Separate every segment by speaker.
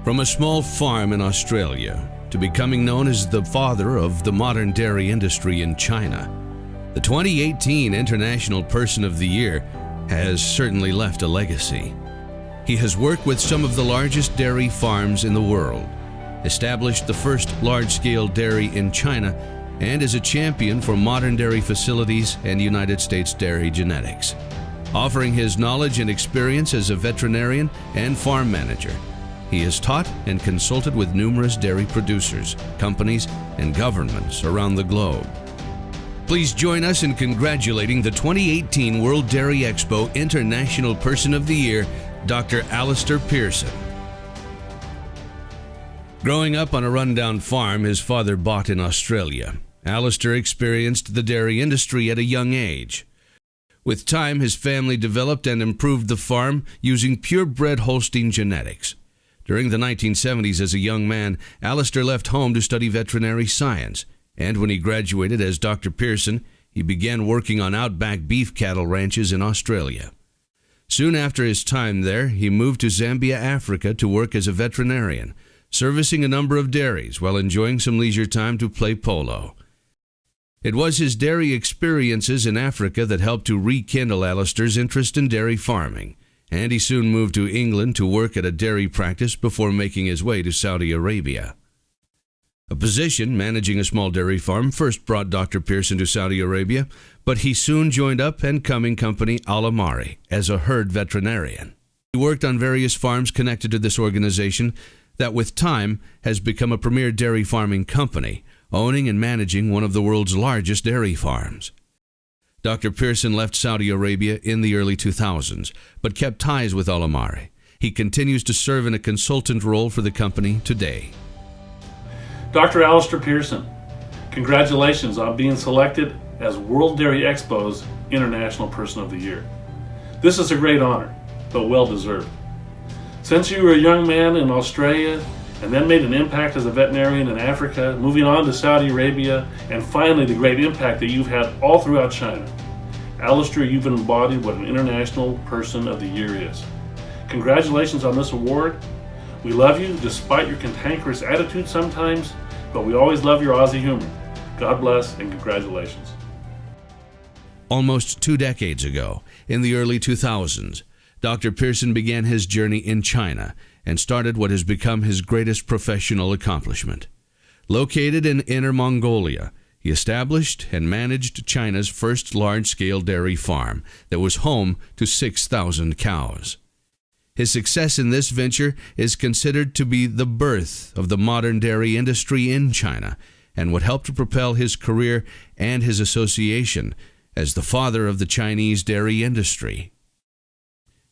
Speaker 1: From a small farm in Australia to becoming known as the father of the modern dairy industry in China, the 2018 International Person of the Year has certainly left a legacy. He has worked with some of the largest dairy farms in the world, established the first large-scale dairy in China, and is a champion for modern dairy facilities and United States dairy genetics. Offering his knowledge and experience as a veterinarian and farm manager, he has taught and consulted with numerous dairy producers, companies, and governments around the globe. Please join us in congratulating the 2018 World Dairy Expo International Person of the Year, Dr. Alastair Pearson. Growing up on a rundown farm his father bought in Australia, Alastair experienced the dairy industry at a young age. With time, his family developed and improved the farm using purebred Holstein genetics. During the 1970s, as a young man, Alastair left home to study veterinary science, and when he graduated as Dr. Pearson, he began working on outback beef cattle ranches in Australia. Soon after his time there, he moved to Zambia, Africa to work as a veterinarian, servicing a number of dairies while enjoying some leisure time to play polo. It was his dairy experiences in Africa that helped to rekindle Alastair's interest in dairy farming, and he soon moved to England to work at a dairy practice before making his way to Saudi Arabia. A position managing a small dairy farm first brought Dr. Pearson to Saudi Arabia, but he soon joined up-and-coming company Alamari as a herd veterinarian. He worked on various farms connected to this organization that with time has become a premier dairy farming company, owning and managing one of the world's largest dairy farms. Dr. Pearson left Saudi Arabia in the early 2000s, but kept ties with Alamari. He continues to serve in a consultant role for the company today.
Speaker 2: Dr. Alastair Pearson, congratulations on being selected as World Dairy Expo's International Person of the Year. This is a great honor, but well deserved. Since you were a young man in Australia and then made an impact as a veterinarian in Africa, moving on to Saudi Arabia, and finally the great impact that you've had all throughout China, Alastair, you've embodied what an International Person of the Year is. Congratulations on this award. We love you despite your cantankerous attitude sometimes, but we always love your Aussie humor. God bless and congratulations.
Speaker 1: Almost 2 decades ago, in the early 2000s, Dr. Pearson began his journey in China and started what has become his greatest professional accomplishment. Located in Inner Mongolia, he established and managed China's first large-scale dairy farm that was home to 6,000 cows. His success in this venture is considered to be the birth of the modern dairy industry in China and what helped to propel his career and his association as the father of the Chinese dairy industry.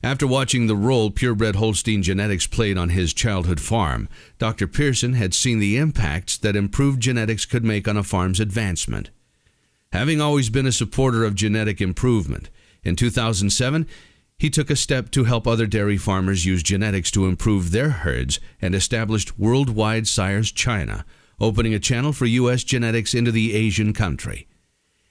Speaker 1: After watching the role purebred Holstein genetics played on his childhood farm, Dr. Pearson had seen the impacts that improved genetics could make on a farm's advancement. Having always been a supporter of genetic improvement, in 2007, he took a step to help other dairy farmers use genetics to improve their herds and established Worldwide Sires China, opening a channel for U.S. genetics into the Asian country.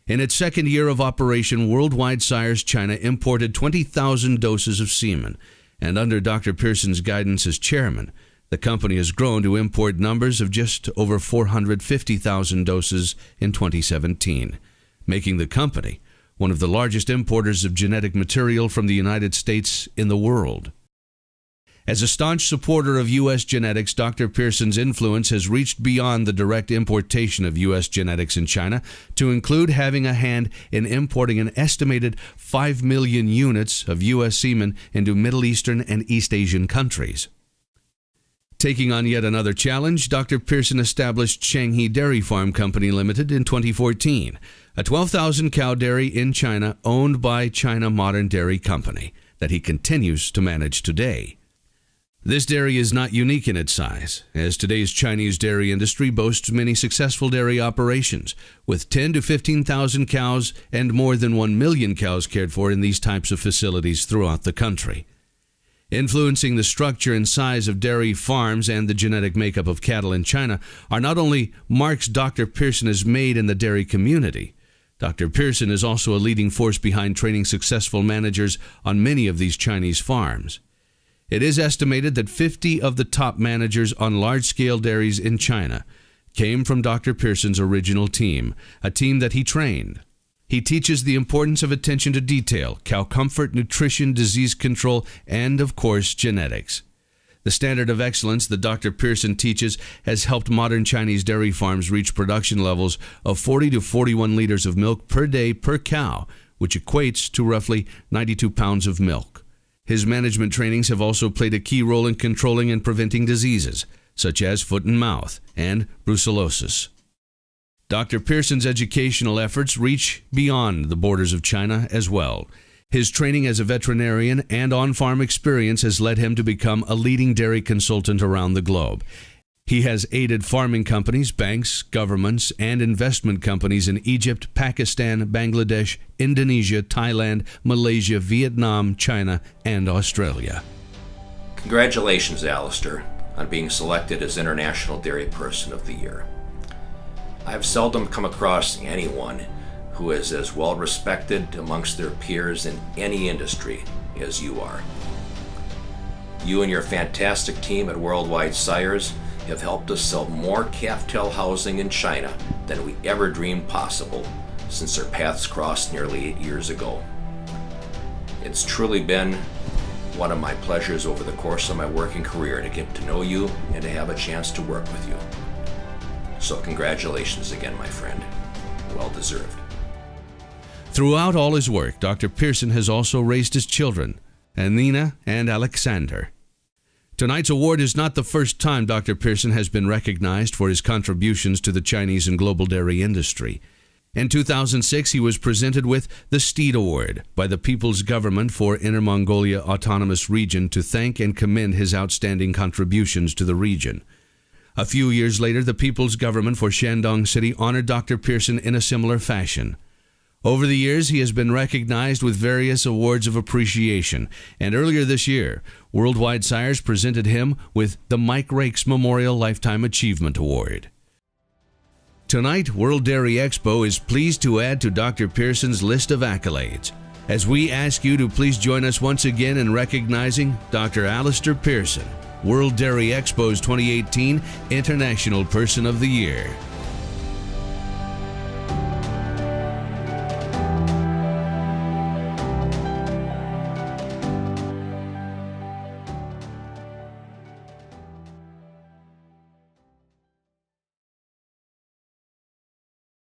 Speaker 1: In its second year of operation, Worldwide Sires China imported 20,000 doses of semen, and under Dr. Pearson's guidance as chairman, the company has grown to import numbers of just over 450,000 doses in 2017, making the company one of the largest importers of genetic material from the United States in the world. As a staunch supporter of U.S. genetics, Dr. Pearson's influence has reached beyond the direct importation of U.S. genetics in China to include having a hand in importing an estimated 5 million units of U.S. semen into Middle Eastern and East Asian countries. Taking on yet another challenge, Dr. Pearson established Shanghe Dairy Farm Company Limited in 2014, a 12,000-cow dairy in China owned by China Modern Dairy Company that he continues to manage today. This dairy is not unique in its size, as today's Chinese dairy industry boasts many successful dairy operations, with 10 to 15,000 cows and more than 1 million cows cared for in these types of facilities throughout the country. Influencing the structure and size of dairy farms and the genetic makeup of cattle in China are not only marks Dr. Pearson has made in the dairy community. Dr. Pearson is also a leading force behind training successful managers on many of these Chinese farms. It is estimated that 50 of the top managers on large-scale dairies in China came from Dr. Pearson's original team, a team that he trained. He teaches the importance of attention to detail, cow comfort, nutrition, disease control, and, of course, genetics. The standard of excellence that Dr. Pearson teaches has helped modern Chinese dairy farms reach production levels of 40 to 41 liters of milk per day per cow, which equates to roughly 92 pounds of milk. His management trainings have also played a key role in controlling and preventing diseases, such as foot and mouth and brucellosis. Dr. Pearson's educational efforts reach beyond the borders of China as well. His training as a veterinarian and on-farm experience has led him to become a leading dairy consultant around the globe. He has aided farming companies, banks, governments, and investment companies in Egypt, Pakistan, Bangladesh, Indonesia, Thailand, Malaysia, Vietnam, China, and Australia.
Speaker 3: Congratulations, Alastair, on being selected as International Dairy Person of the Year. I have seldom come across anyone who is as well respected amongst their peers in any industry as you are. You and your fantastic team at Worldwide Sires have helped us sell more calf-tail housing in China than we ever dreamed possible since our paths crossed nearly 8 years ago. It's truly been one of my pleasures over the course of my working career to get to know you and to have a chance to work with you. So congratulations again, my friend. Well deserved.
Speaker 1: Throughout all his work, Dr. Pearson has also raised his children, Anina and Alexander. Tonight's award is not the first time Dr. Pearson has been recognized for his contributions to the Chinese and global dairy industry. In 2006, he was presented with the Steed Award by the People's Government for Inner Mongolia Autonomous Region to thank and commend his outstanding contributions to the region. A few years later, the People's Government for Shandong City honored Dr. Pearson in a similar fashion. Over the years, he has been recognized with various awards of appreciation, and earlier this year, Worldwide Sires presented him with the Mike Rakes Memorial Lifetime Achievement Award. Tonight, World Dairy Expo is pleased to add to Dr. Pearson's list of accolades, as we ask you to please join us once again in recognizing Dr. Alastair Pearson, World Dairy Expo's 2018 International Person of the Year.